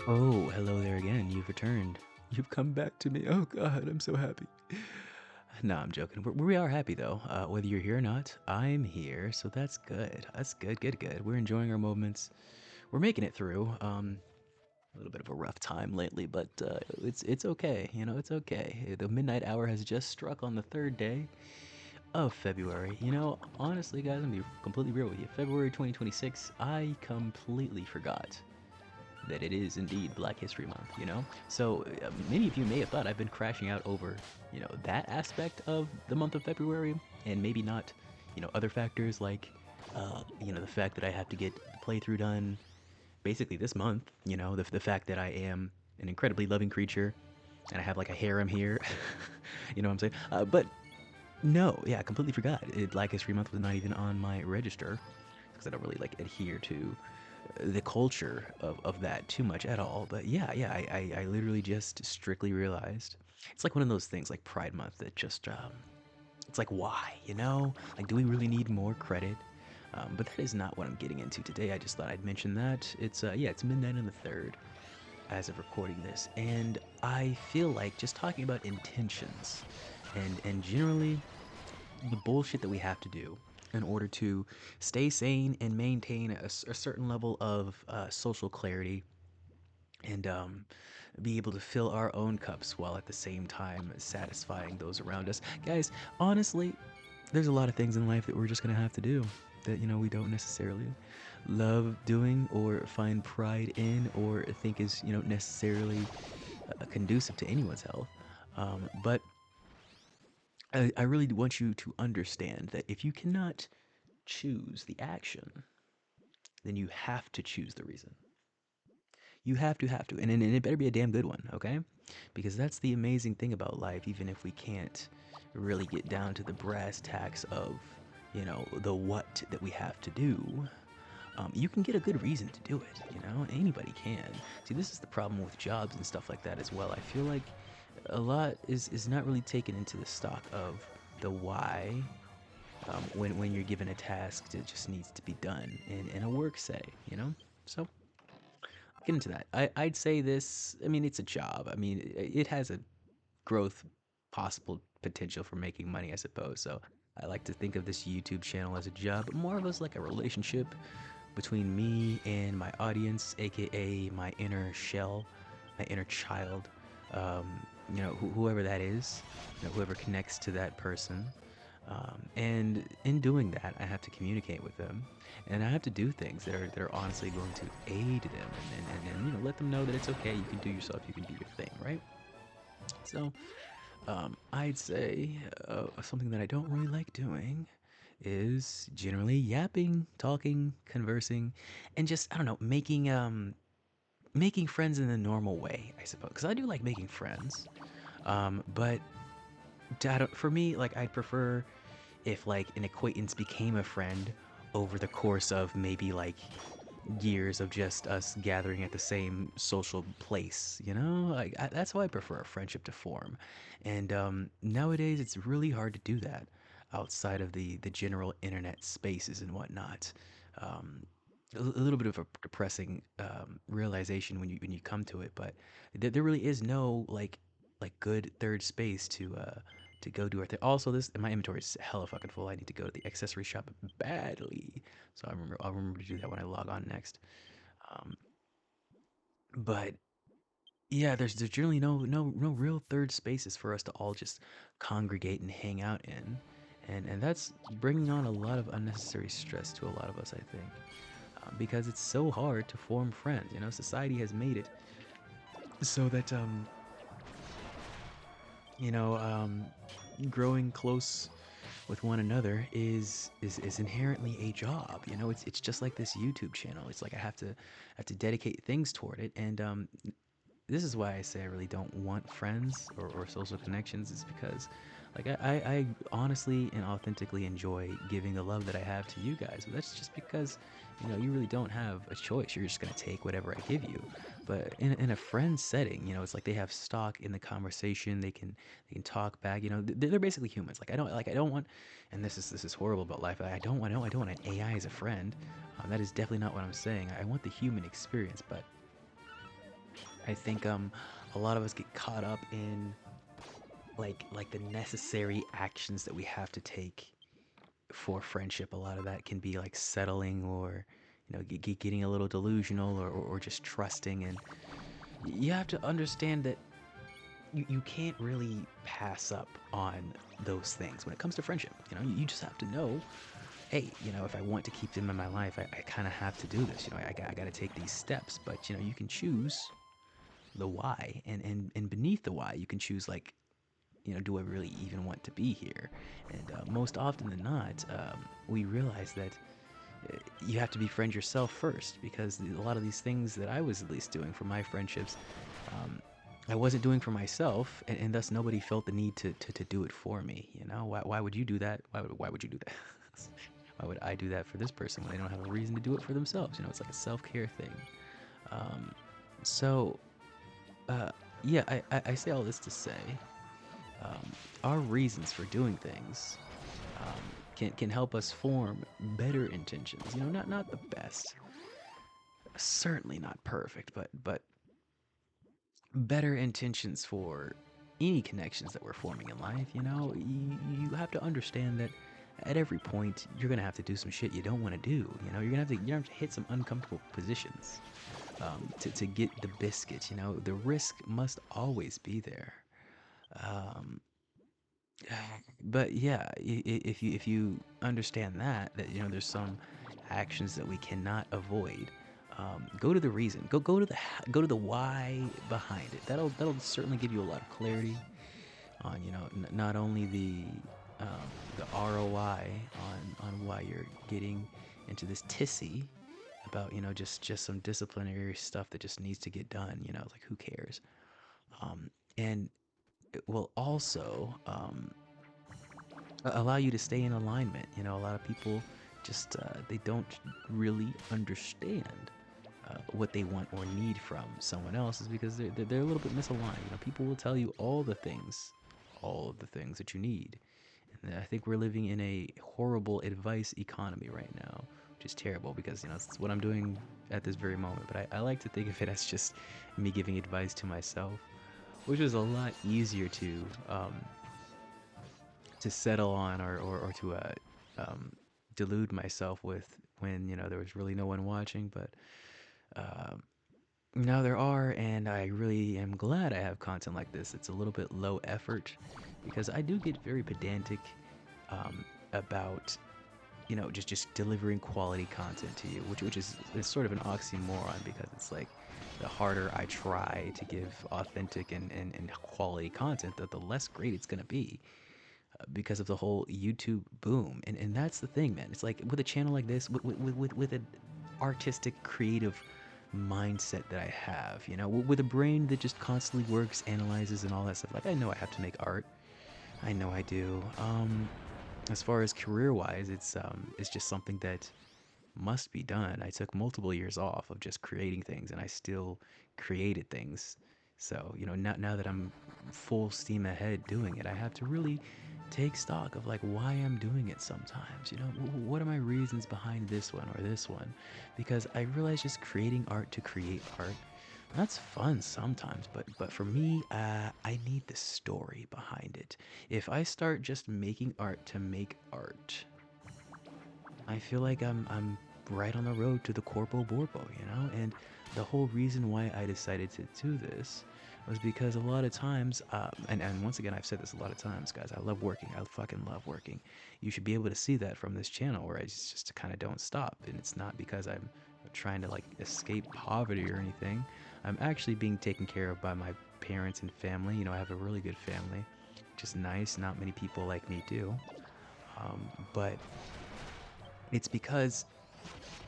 Oh, hello there again. You've returned. You've come back to me. Oh God, I'm so happy. No, I'm joking. We are happy though. Whether you're here or not, I'm here, so that's good. That's good, good, good. We're enjoying our moments. We're making it through. A little bit of a rough time lately, but it's okay. You know, it's okay. The midnight hour has just struck on the third day of February. You know, honestly, guys, I'm gonna be completely real with you. February 2026, I completely forgot that it is indeed Black History Month, you know? So many of you may have thought I've been crashing out over, that aspect of the month of February, and maybe not, other factors like, the fact that I have to get the playthrough done basically this month, the fact that I am an incredibly loving creature and I have like a harem here, you know what I'm saying? But no, yeah, I completely forgot. Black History Month was not even on my register because I don't really like adhere to the culture of that too much at all. But I literally just strictly realized it's like one of those things like Pride Month that just it's like why, like do we really need more credit? But that is not what I'm getting into today. I just thought I'd mention that it's midnight on the third as of recording this, and I feel like just talking about intentions and generally the bullshit that we have to do in order to stay sane and maintain a certain level of social clarity and be able to fill our own cups while at the same time satisfying those around us. Guys, honestly, there's a lot of things in life that we're just going to have to do that, we don't necessarily love doing or find pride in or think is, necessarily conducive to anyone's health. But I really want you to understand that if you cannot choose the action, then you have to choose the reason. You have to, and it better be a damn good one, okay? Because that's the amazing thing about life, even if we can't really get down to the brass tacks of, the what that we have to do. You can get a good reason to do it, anybody can. See, this is the problem with jobs and stuff like that as well. I feel like a lot is not really taken into the stock of the why when you're given a task that just needs to be done in a work setting, So get into that. I'd say this. I mean, it's a job. I mean, it has a growth possible potential for making money, I suppose. So I like to think of this YouTube channel as a job, but more of as like a relationship between me and my audience, aka my inner shell, my inner child. Um, whoever that is, whoever connects to that person. And in doing that, I have to communicate with them, and I have to do things that are honestly going to aid them, and let them know that it's okay. You can do yourself. You can do your thing, right? So, I'd say something that I don't really like doing is generally yapping, talking, conversing, and just I don't know, making friends in the normal way, I suppose. Because I do like making friends, but for me, like I'd prefer if like an acquaintance became a friend over the course of maybe like years of just us gathering at the same social place, like that's how I prefer a friendship to form. And nowadays it's really hard to do that outside of the general internet spaces and whatnot. um, a little bit of a depressing realization when you come to it, but there really is no like good third space to go do our thing. Also, this my inventory is hella fucking full. I need to go to the accessory shop badly, so I'll remember to do that when I log on next. Um, but yeah, there's generally no real third spaces for us to all just congregate and hang out in, and that's bringing on a lot of unnecessary stress to a lot of us, I think, because it's so hard to form friends. Society has made it so that you know, um, growing close with one another is inherently a job. It's just like this YouTube channel. It's like I have to dedicate things toward it, and this is why I say I really don't want friends or social connections. Is because like I honestly and authentically enjoy giving the love that I have to you guys. But that's just because you really don't have a choice. You're just gonna take whatever I give you. But in a friend setting, it's like they have stock in the conversation. They can talk back. They're basically humans. I don't want, and this is horrible about life. I don't want an AI as a friend. That is definitely not what I'm saying. I want the human experience, but I think a lot of us get caught up in like the necessary actions that we have to take for friendship. A lot of that can be like settling, or getting a little delusional, or just trusting. And you have to understand that you can't really pass up on those things when it comes to friendship. You just have to know, hey, if I want to keep them in my life, I kind of have to do this. I got to take these steps. But you can choose the why, and beneath the why, you can choose, like, do I really even want to be here? And most often than not, we realize that you have to befriend yourself first, because a lot of these things that I was at least doing for my friendships, I wasn't doing for myself, and thus nobody felt the need to do it for me. Why would you do that? Why would you do that? Why would I do that for this person when they don't have a reason to do it for themselves? It's like a self-care thing. Um, so, yeah, I say all this to say, our reasons for doing things can help us form better intentions. Not the best, certainly not perfect, but better intentions for any connections that we're forming in life. You have to understand that at every point you're gonna have to do some shit you don't want to do. You're gonna have to hit some uncomfortable positions to get the biscuit. The risk must always be there. Um, but yeah, if you understand that there's some actions that we cannot avoid, go to the reason, go to the why behind it. That'll certainly give you a lot of clarity on not only the ROI on why you're getting into this tissy about just some disciplinary stuff that just needs to get done. Like, who cares? And it will also allow you to stay in alignment. A lot of people just they don't really understand what they want or need from someone else, is because they're a little bit misaligned. People will tell you all of the things that you need. And I think we're living in a horrible advice economy right now, which is terrible, because it's what I'm doing at this very moment. But I like to think of it as just me giving advice to myself, which is a lot easier to settle on, or to delude myself with, when there was really no one watching. But now there are, and I really am glad I have content like this. It's a little bit low effort, because I do get very pedantic about just delivering quality content to you, which is sort of an oxymoron, because it's like, the harder I try to give authentic and quality content, the less great it's gonna be, because of the whole YouTube boom. And that's the thing, man. It's like, with a channel like this, with an artistic, creative mindset that I have, with a brain that just constantly works, analyzes, and all that stuff. Like, I know I have to make art. I know I do. As far as career-wise, it's just something that must be done. I took multiple years off of just creating things, and I still created things. So, now that I'm full steam ahead doing it, I have to really take stock of, like, why I'm doing it sometimes. What are my reasons behind this one or this one? Because I realize just creating art to create art, that's fun sometimes, but for me, I need the story behind it. If I start just making art to make art, I feel like I'm right on the road to the corpo borbo. And the whole reason why I decided to do this was because a lot of times, and once again, I've said this a lot of times, guys, I love working. I fucking love working. You should be able to see that from this channel, where I just kind of don't stop. And it's not because I'm trying to, like, escape poverty or anything. I'm actually being taken care of by my parents and family. I have a really good family, which is nice. Not many people like me do. But it's because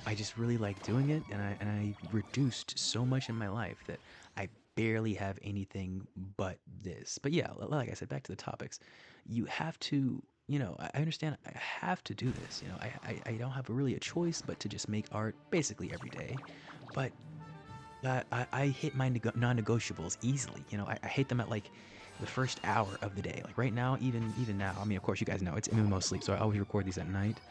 I just really like doing it, and I reduced so much in my life that I barely have anything but this. But yeah, like I said, back to the topics. You have to, I understand I have to do this. I don't have really a choice but to just make art basically every day. But I hit my non-negotiables easily. I hit them at, like, the first hour of the day. Like, right now, even now. I mean, of course, you guys know it's MMO sleep, so I always record these at night.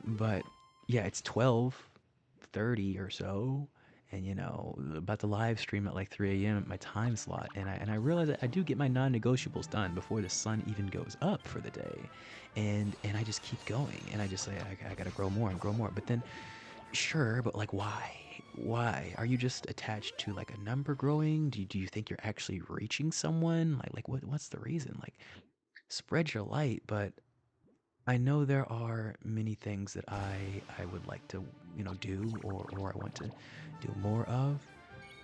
But yeah, it's 12:30 or so, and about to live stream at like 3 a.m. at my time slot, and I realize that I do get my non-negotiables done before the sun even goes up for the day, and I just keep going, and I just say I gotta grow more and grow more. But then, sure, but like why? Why are you just attached to like a number growing? Do you think you're actually reaching someone? Like what's the reason? Like, spread your light, but I know there are many things that I would like to do, or I want to do more of,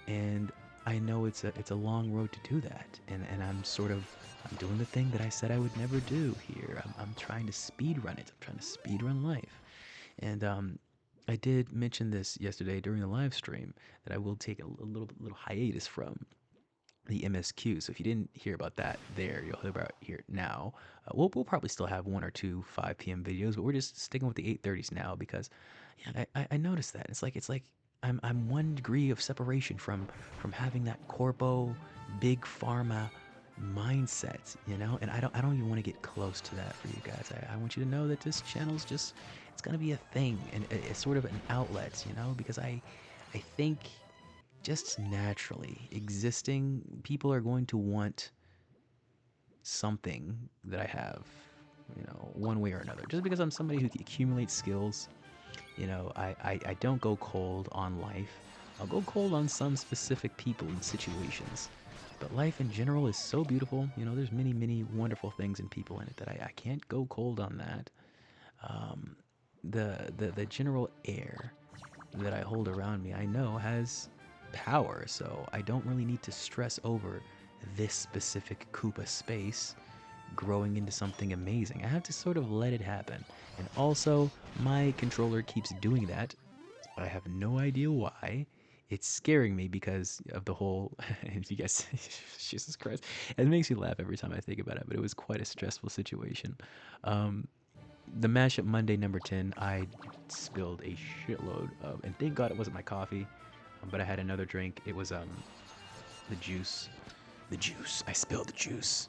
and I know it's a long road to do that, and I'm doing the thing that I said I would never do here. I'm trying to speed run it. I'm trying to speed run life, and I did mention this yesterday during the live stream that I will take a little hiatus from the MSQ. So if you didn't hear about that there, you'll hear about it here now. We'll probably still have one or two 5 p.m. videos, but we're just sticking with the 8:30s now because yeah, I noticed that it's like I'm 1 degree of separation from having that corpo big pharma mindset, and I don't even want to get close to that for you guys. I want you to know that this channel's just it's gonna be a thing, and it's sort of an outlet, because I think just naturally existing, people are going to want something that I have, one way or another. Just because I'm somebody who accumulates skills, I don't go cold on life. I'll go cold on some specific people and situations. But life in general is so beautiful. There's many, many wonderful things and people in it that I can't go cold on that. The general air that I hold around me, I know has power, so I don't really need to stress over this specific Koopa space growing into something amazing. I have to sort of let it happen. And also, my controller keeps doing that. I have no idea why. It's scaring me because of the whole, if you guys, Jesus Christ, it makes me laugh every time I think about it, but it was quite a stressful situation. The mashup Monday number 10, I spilled a shitload of, and thank God it wasn't my coffee, but I had another drink. It was the juice. The juice. I spilled the juice.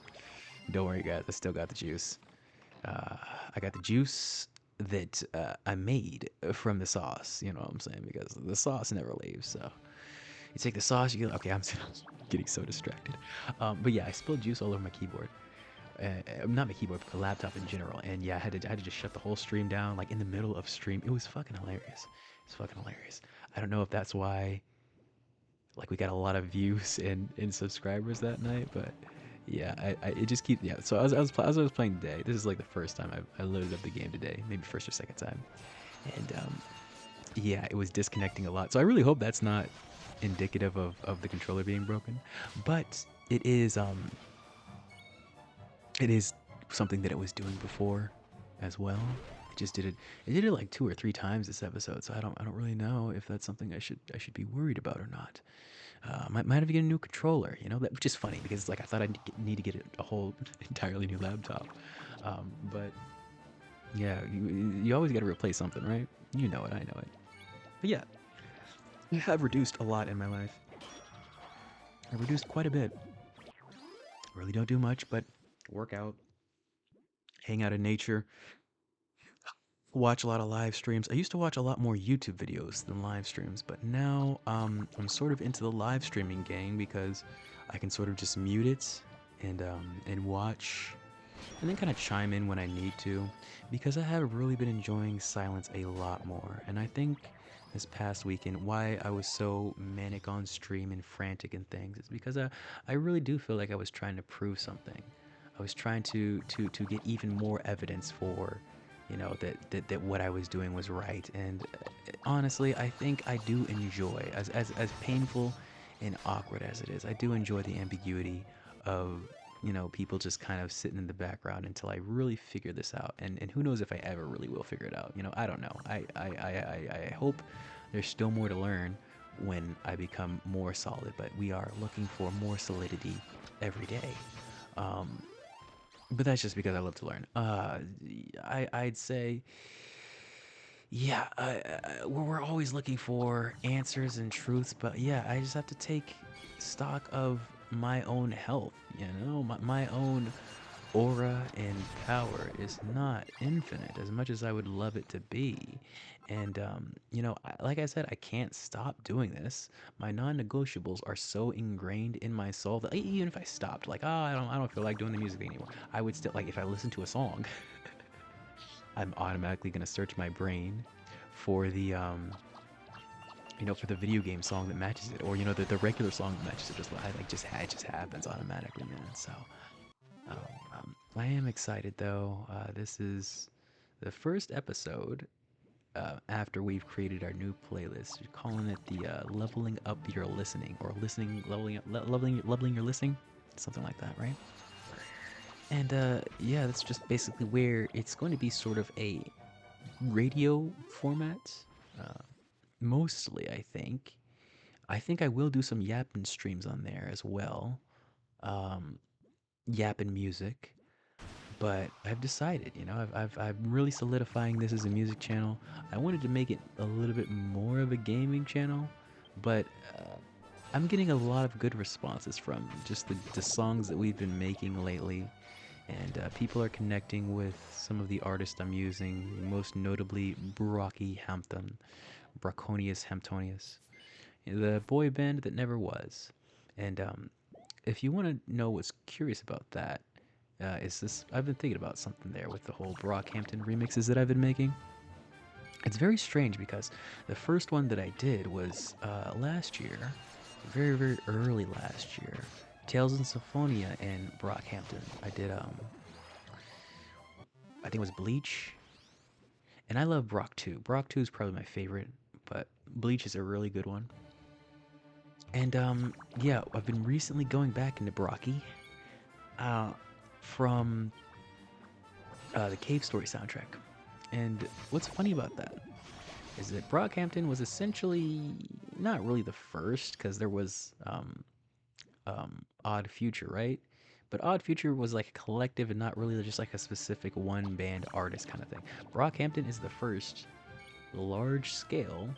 Don't worry, guys. I still got the juice. I got the juice that I made from the sauce. You know what I'm saying? Because the sauce never leaves. So you take the sauce. You get okay. I'm getting so distracted. But yeah, I spilled juice all over my keyboard. Not my keyboard, but the laptop in general. And yeah, I had to just shut the whole stream down, like in the middle of stream. It was fucking hilarious. It's fucking hilarious. I don't know if that's why, like, we got a lot of views and subscribers that night, but yeah, it just keeps, yeah. So as I was playing today, this is like the first time I loaded up the game today, maybe first or second time, and yeah, it was disconnecting a lot. So I really hope that's not indicative of the controller being broken, but it is something that it was doing before as well. It just did it. It did it like 2 or 3 times this episode, so I don't really know if that's something I should be worried about or not. Might have to get a new controller, which is funny because it's like I thought I'd need to get a whole entirely new laptop. But yeah, you always got to replace something, right? You know it, I know it. But yeah, I've reduced a lot in my life. I've reduced quite a bit. Really don't do much, but work out, hang out in nature, watch a lot of live streams. I used to watch a lot more YouTube videos than live streams, but now I'm sort of into the live streaming game because I can sort of just mute it and watch and then kind of chime in when I need to, because I have really been enjoying silence a lot more. And I think this past weekend, why I was so manic on stream and frantic and things, is because I really do feel like I was trying to prove something. I was trying to get even more evidence for, that what I was doing was right. And honestly, I think I do enjoy, as painful and awkward as it is, I do enjoy the ambiguity of, people just kind of sitting in the background until I really figure this out. And who knows if I ever really will figure it out. I don't know. I hope there's still more to learn when I become more solid, but we are looking for more solidity every day. But that's just because I love to learn. I'd say, yeah, we're always looking for answers and truths, but yeah, I just have to take stock of my own health, my own aura and power is not infinite as much as I would love it to be. And, like I said, I can't stop doing this. My non-negotiables are so ingrained in my soul that even if I stopped, like, oh, I don't feel like doing the music thing anymore, I would still, like, if I listen to a song, I'm automatically gonna search my brain for the, for the video game song that matches it, or the regular song that matches it. It just happens automatically, man. So, um, I am excited though. This is the first episode after we've created our new playlist. We're calling it the leveling up your listening, or listening leveling up, leveling your listening, something like that, right? And yeah, that's just basically where it's going to be sort of a radio format. Uh, Mostly, I think. I think I will do some yapping streams on there as well. Um, Yapping music. But I've decided, I'm really solidifying this as a music channel. I wanted to make it a little bit more of a gaming channel, but I'm getting a lot of good responses from just the songs that we've been making lately. And people are connecting with some of the artists I'm using, most notably Braconius Hamptonius, the boy band that never was. And if you want to know what's curious about that, is this, I've been thinking about something there with the whole Brockhampton remixes that I've been making. It's very strange because the first one that I did was last year, very, very early last year. Tales and Symphonia in Brockhampton. I did, I think it was Bleach. And I love Brock 2. Brock 2 is probably my favorite, but Bleach is a really good one. And yeah, I've been recently going back into Brocky from the Cave Story soundtrack. And what's funny about that is that Brockhampton was essentially not really the first, because there was Odd Future, right? But Odd Future was like a collective and not really just like a specific one band artist kind of thing. Brockhampton is the first large scale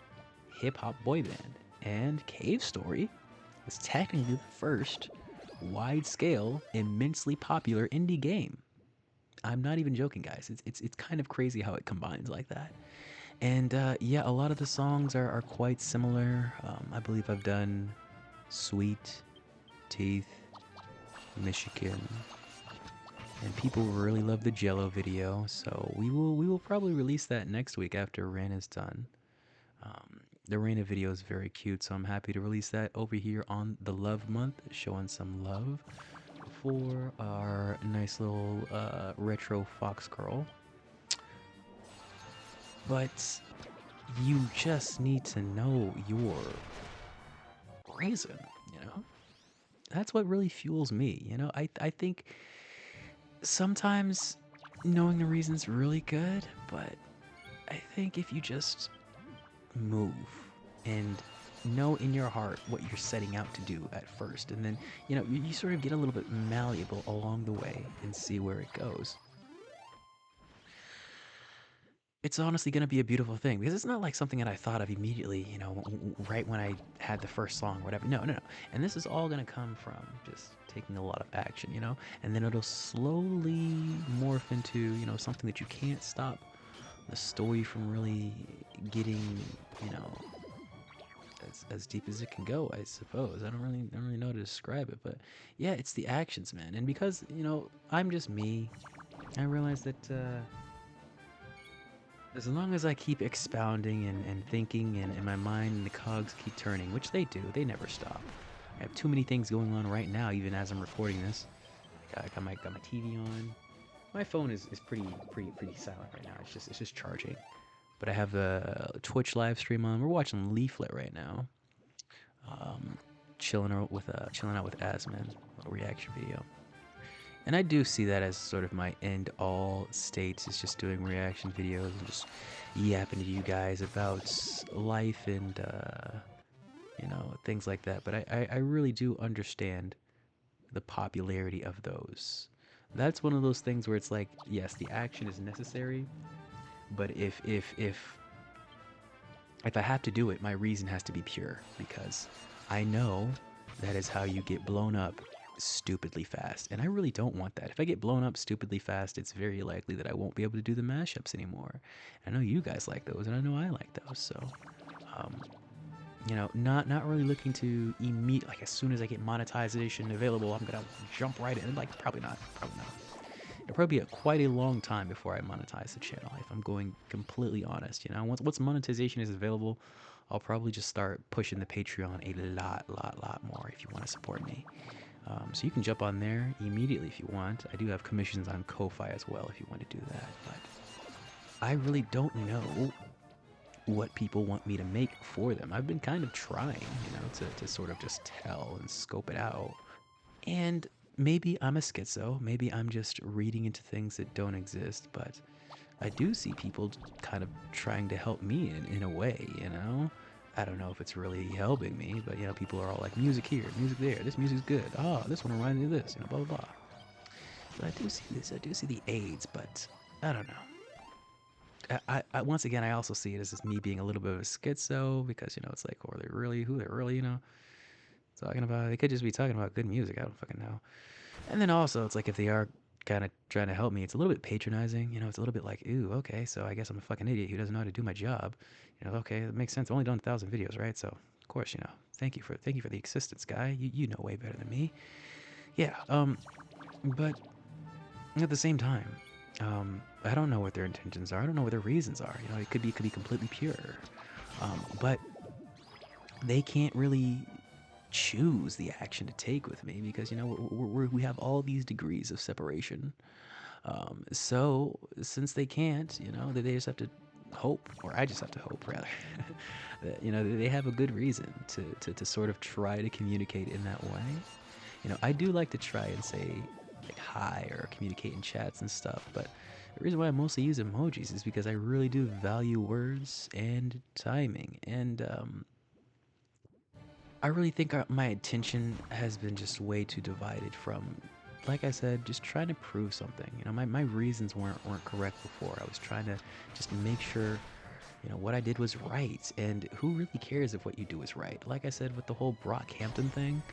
hip hop boy band, and Cave Story is technically the first wide scale, immensely popular indie game. I'm not even joking, guys. It's kind of crazy how it combines like that. And yeah, a lot of the songs are quite similar. I believe I've done Sweet, Teeth, Michigan, and people really love the Jello video. So we will probably release that next week after Ran is done. The Raina video is very cute, so I'm happy to release that over here on the Love Month, showing some love for our nice little retro fox girl. But you just need to know your reason, That's what really fuels me, I think sometimes knowing the reason's really good, but I think if you just move and know in your heart what you're setting out to do at first, and then you sort of get a little bit malleable along the way and see where it goes, it's honestly going to be a beautiful thing, because it's not like something that I thought of immediately, right when I had the first song or whatever. No. And this is all going to come from just taking a lot of action, and then it'll slowly morph into, something that you can't stop the story from really getting, as deep as it can go, I suppose. I don't really know how to describe it, but yeah, it's the actions, man. And because, I'm just me, I realize that as long as I keep expounding and thinking, and in my mind and the cogs keep turning, which they do, they never stop. I have too many things going on right now, even as I'm recording this. I got my TV on. My phone is pretty silent right now. It's just charging. But I have the Twitch live stream on. We're watching Leaflet right now. Chilling out with Asman, a reaction video. And I do see that as sort of my end all state, is just doing reaction videos and just yapping to you guys about life and things like that. But I really do understand the popularity of those. That's one of those things where it's like, yes, the action is necessary, but if I have to do it, my reason has to be pure, because I know that is how you get blown up stupidly fast, and I really don't want that. If I get blown up stupidly fast, it's very likely that I won't be able to do the mashups anymore. I know you guys like those, and I know I like those, so um, you know, not really looking to like as soon as I get monetization available, I'm gonna jump right in. Like probably not. It'll probably be quite a long time before I monetize the channel, if I'm going completely honest. You know, once monetization is available, I'll probably just start pushing the Patreon a lot more if you want to support me. So you can jump on there immediately if you want. I do have commissions on Ko-Fi as well if you want to do that. But I really don't know what people want me to make for them. I've been kind of trying, you know, to sort of just tell and scope it out. And maybe I'm a schizo, maybe I'm just reading into things that don't exist, but I do see people kind of trying to help me in a way, you know? I don't know if it's really helping me, but, you know, people are all like, music here, music there, this music's good, oh, this one reminds me of this, you know, blah, blah, blah. So I do see this, I do see the aids, but I don't know. I once again, I also see it as just me being a little bit of a schizo, because, you know, it's like, who they're really, you know, talking about. They could just be talking about good music, I don't fucking know. And then also, it's like if they are kind of trying to help me, it's a little bit patronizing, you know, it's a little bit like, ooh, okay, so I guess I'm a fucking idiot who doesn't know how to do my job. You know, okay, that makes sense. I've only done 1,000 videos, right? So, of course, you know, thank you for the existence, guy. You know way better than me. Yeah, but at the same time, I don't know what their intentions are. I don't know what their reasons are. You know, it could be completely pure. But they can't really choose the action to take with me because, you know, we have all these degrees of separation. So since they can't, you know, they just have to hope, or I just have to hope rather, that, you know, they have a good reason to sort of try to communicate in that way. You know, I do like to try and say like hi or communicate in chats and stuff, but the reason why I mostly use emojis is because I really do value words and timing, and I really think my attention has been just way too divided from, like I said, just trying to prove something. You know, my reasons weren't correct before. I was trying to just make sure, you know, what I did was right. And who really cares if what you do is right? Like I said with the whole Brockhampton thing,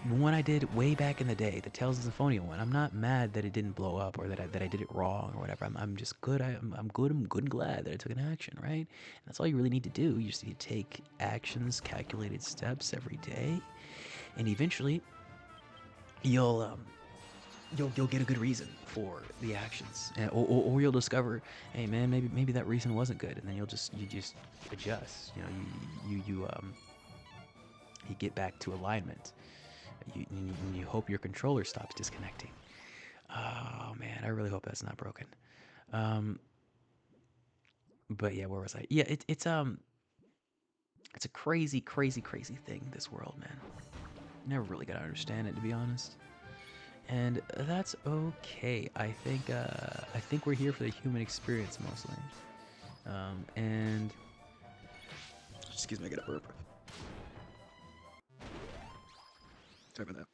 one I did way back in the day, the Tales of Symphonia one. I'm not mad that it didn't blow up or that I did it wrong or whatever. I'm just good. I'm good and glad that I took an action, right? And that's all you really need to do. You just need to take actions, calculated steps every day, and eventually you'll get a good reason for the actions, or you'll discover, hey man, maybe that reason wasn't good, and then you just adjust. You know, you get back to alignment. You hope your controller stops disconnecting. Oh man, I really hope that's not broken. But yeah, where was I? Yeah, it's a crazy thing, this world, man. Never really got to understand it, to be honest. And that's okay. I think we're here for the human experience mostly. And excuse me, I got a burp. Sorry about that.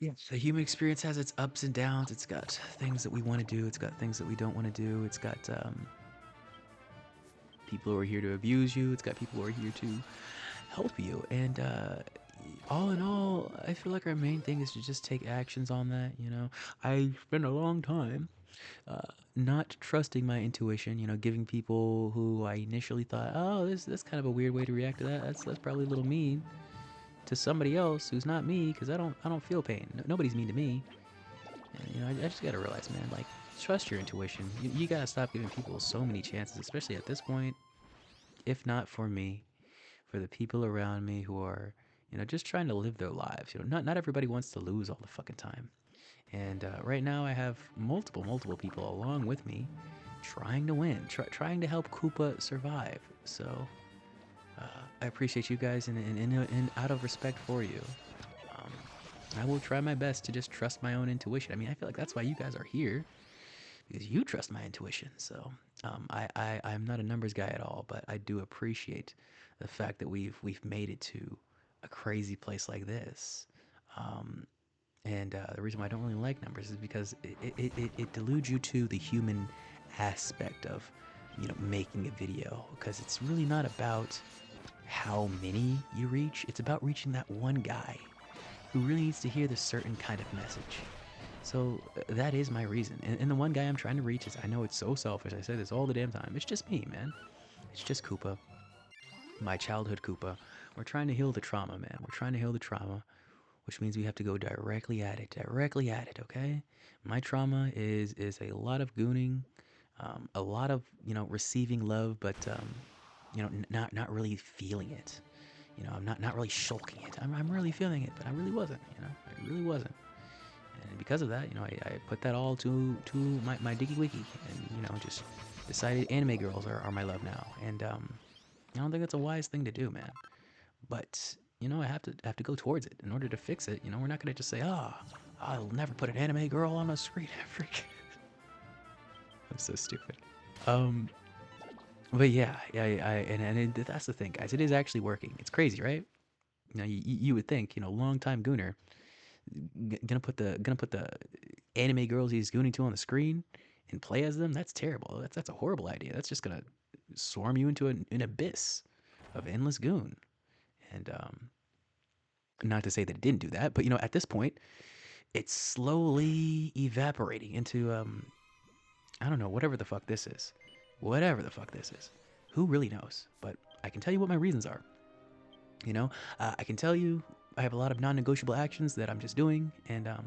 Yeah, the human experience has its ups and downs. It's got things that we want to do. It's got things that we don't want to do. It's got people who are here to abuse you. It's got people who are here to help you. And all in all, I feel like our main thing is to just take actions on that. You know, I spent a long time not trusting my intuition. You know, giving people who I initially thought, oh, that's kind of a weird way to react to that. That's probably a little mean, to somebody else who's not me, because I don't feel pain. Nobody's mean to me. And, you know, I just gotta realize, man, like, trust your intuition. You gotta stop giving people so many chances, especially at this point. If not for me, for the people around me who are, you know, just trying to live their lives. You know, not everybody wants to lose all the fucking time. And right now I have multiple people along with me trying to win, trying to help Koopa survive. So I appreciate you guys, and out of respect for you, I will try my best to just trust my own intuition. I mean, I feel like that's why you guys are here, because you trust my intuition. So I'm not a numbers guy at all, but I do appreciate the fact that we've made it to a crazy place like this. And the reason why I don't really like numbers is because it deludes you to the human aspect of, you know, making a video, because it's really not about how many you reach. It's about reaching that one guy who really needs to hear this certain kind of message. So that is my reason. And the one guy I'm trying to reach is, I know it's so selfish, I say this all the damn time, it's just me, man. It's just Koopa, my childhood Koopa. We're trying to heal the trauma, man. We're trying to heal the trauma, which means we have to go directly at it, okay? My trauma is a lot of gooning, a lot of, receiving love, but, not really feeling it. I'm not really shulking it. I'm really feeling it, but I really wasn't, I really wasn't. And because of that, I put that all to my dicky wiki, and, just decided anime girls are my love now. And, I don't think that's a wise thing to do, man. But, I have to go towards it. In order to fix it, we're not going to just say, I'll never put an anime girl on a screen. Freak. I'm so stupid. But yeah, and that's the thing, guys. It is actually working. It's crazy, right? You would think, longtime gooner, gonna put the anime girls he's gooning to on the screen and play as them. That's terrible. That's a horrible idea. That's just gonna swarm you into an abyss of endless goon. And not to say that it didn't do that, but at this point, it's slowly evaporating into I don't know, whatever the fuck this is. Whatever the fuck this is. Who really knows? But I can tell you what my reasons are. I can tell you I have a lot of non-negotiable actions that I'm just doing, and I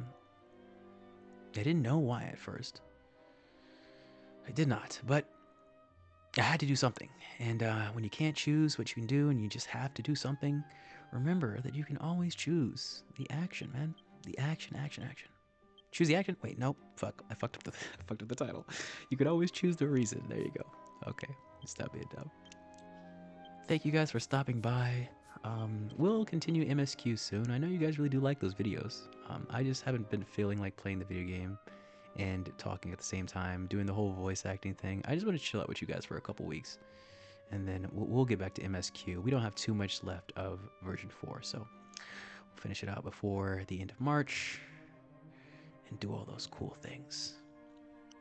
didn't know why at first. I did not, but I had to do something. And when you can't choose what you can do and you just have to do something, remember that you can always choose the action, man. The action. Choose the action? Wait, nope. Fuck. I fucked up the title. You could always choose the reason. There you go. Okay. Stop being dumb. Thank you guys for stopping by. We'll continue MSQ soon. I know you guys really do like those videos. I just haven't been feeling like playing the video game and talking at the same time, doing the whole voice acting thing. I just want to chill out with you guys for a couple weeks, and then we'll get back to MSQ. We don't have too much left of version 4, so we'll finish it out before the end of March and do all those cool things.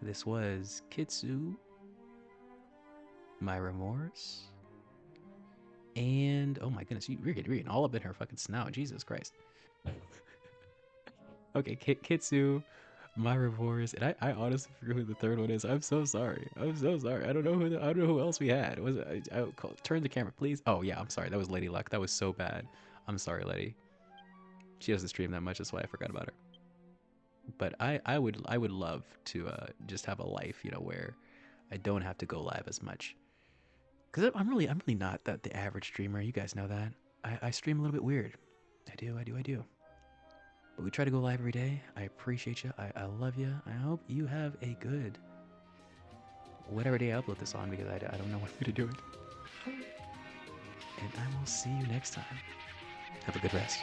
This was Kitsu, my remorse, and oh my goodness, you're getting all up in her fucking snout. Jesus Christ. Okay, Kitsu, my remorse, and I honestly forget who the third one is. I'm so sorry. I don't know who else we had. Was it? Turn the camera, please. Oh yeah, I'm sorry. That was Lady Luck. That was so bad. I'm sorry, Lady. She doesn't stream that much. That's why I forgot about her. But I would love to just have a life, where I don't have to go live as much. Cause I'm really not the average streamer. You guys know that. I stream a little bit weird. I do. But we try to go live every day. I appreciate you. I love you. I hope you have a good whatever day I upload this on, because I don't know when I'm gonna do it. And I will see you next time. Have a good rest.